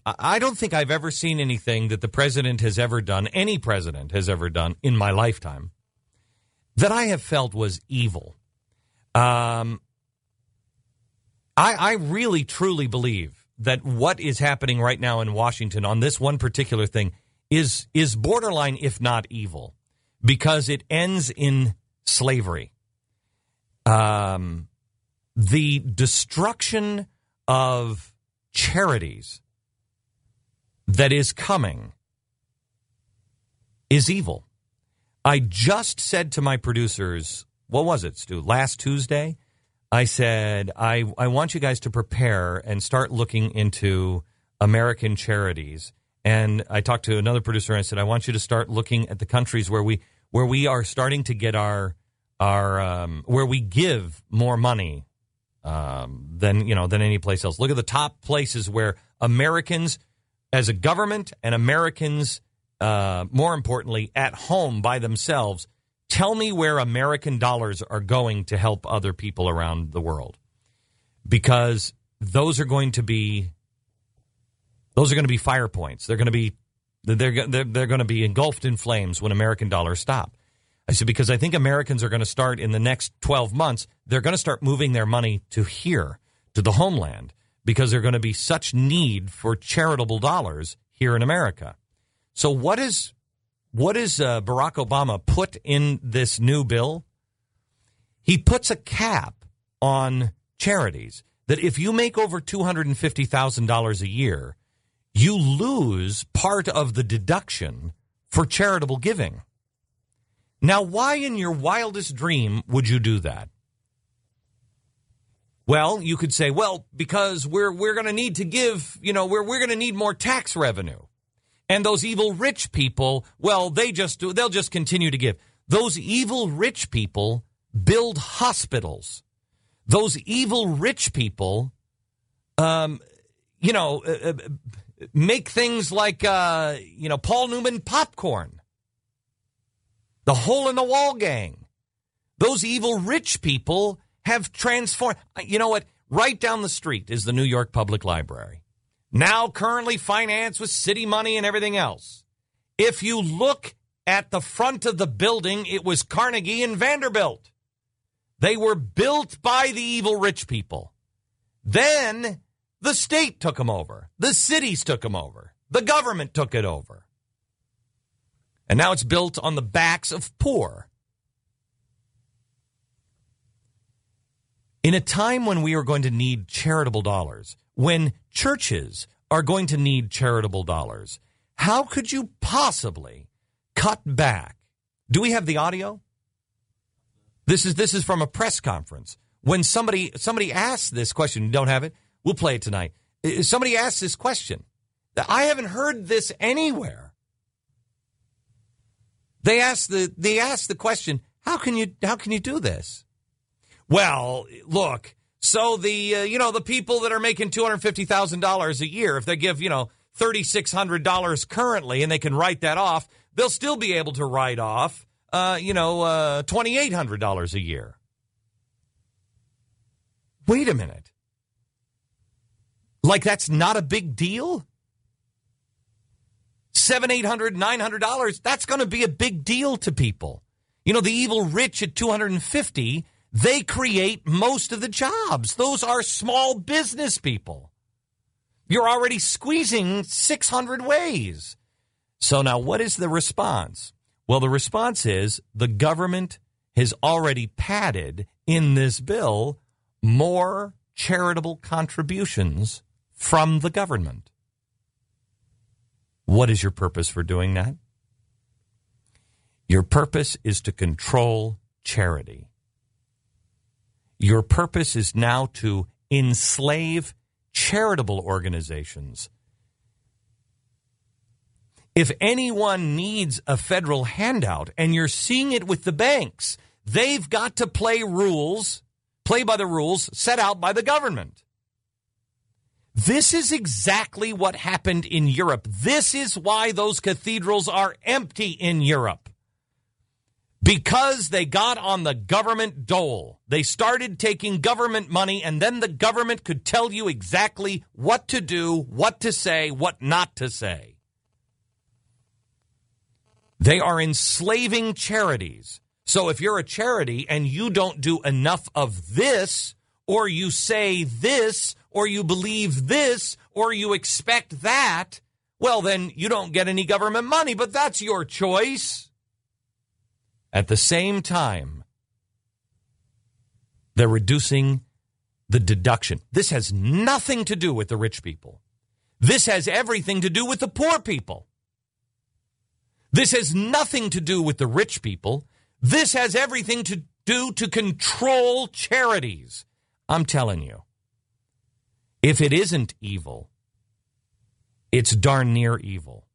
I don't think I've ever seen anything that the president has ever done, any president has ever done in my lifetime, that I have felt was evil. I really, truly believe that what is happening right now in Washington on this one particular thing is borderline, if not evil, because it ends in slavery. The destruction of charities that is coming is evil. I just said to my producers, what was it, Stu? Last Tuesday, I said, I want you guys to prepare and start looking into American charities. And I talked to another producer and I said, I want you to start looking at the countries where we are starting to get our where we give more money than any place else. Look at the top places where Americans as a government and Americans, more importantly, at home by themselves, tell me where American dollars are going to help other people around the world, because those are going to be fire points. They're going to be engulfed in flames when American dollars stop. I said, because I think Americans are going to start in the next 12 months, they're going to start moving their money to here, to the homeland, because there's going to be such need for charitable dollars here in America. So what is Barack Obama put in this new bill? He puts a cap on charities that if you make over $250,000 a year, you lose part of the deduction for charitable giving. Now, why in your wildest dream would you do that? Well, you could say, well, because we're going to need to give, we're going to need more tax revenue. And those evil rich people, well, they'll just continue to give. Those evil rich people build hospitals. Those evil rich people, make things like, Paul Newman popcorn. The Hole in the Wall gang. Those evil rich people have transformed. You know what? Right down the street is the New York Public Library. Now currently financed with city money and everything else. If you look at the front of the building, it was Carnegie and Vanderbilt. They were built by the evil rich people. Then the state took them over. The cities took them over. The government took it over. And now it's built on the backs of poor. In a time when we are going to need charitable dollars, when churches are going to need charitable dollars, how could you possibly cut back? Do we have the audio? This is from a press conference. When somebody asks this question, you don't have it? We'll play it tonight. Somebody asked this question. I haven't heard this anywhere. They asked the question, how can you do this? Well, look, so the people that are making $250,000 a year, if they give, $3,600 currently and they can write that off, they'll still be able to write off, $2,800 a year. Wait a minute. Like that's not a big deal? $700, $800, $900, that's going to be a big deal to people. The evil rich at $250, they create most of the jobs. Those are small business people. You're already squeezing 600 ways. So now what is the response? Well, the response is the government has already padded in this bill more charitable contributions from the government. What is your purpose for doing that? Your purpose is to control charity. Your purpose is now to enslave charitable organizations. If anyone needs a federal handout, and you're seeing it with the banks, they've got to play by the rules set out by the government. This is exactly what happened in Europe. This is why those cathedrals are empty in Europe. Because they got on the government dole. They started taking government money, and then the government could tell you exactly what to do, what to say, what not to say. They are enslaving charities. So if you're a charity and you don't do enough of this, or you say this, or you believe this, or you expect that, well, then you don't get any government money, but that's your choice. At the same time, they're reducing the deduction. This has nothing to do with the rich people. This has everything to do with the poor people. This has nothing to do with the rich people. This has everything to do to control charities. I'm telling you, if it isn't evil, it's darn near evil.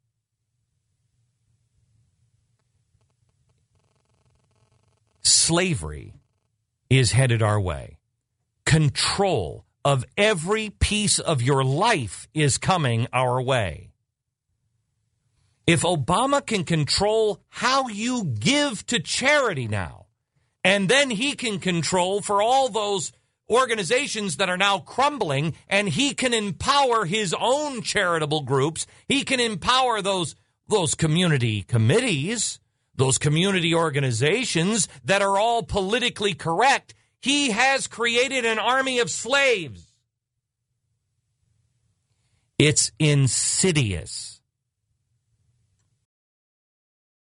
Slavery is headed our way. Control of every piece of your life is coming our way. If Obama can control how you give to charity now, and then he can control for all those organizations that are now crumbling, and he can empower his own charitable groups, he can empower those community committees, those community organizations that are all politically correct, he has created an army of slaves. It's insidious.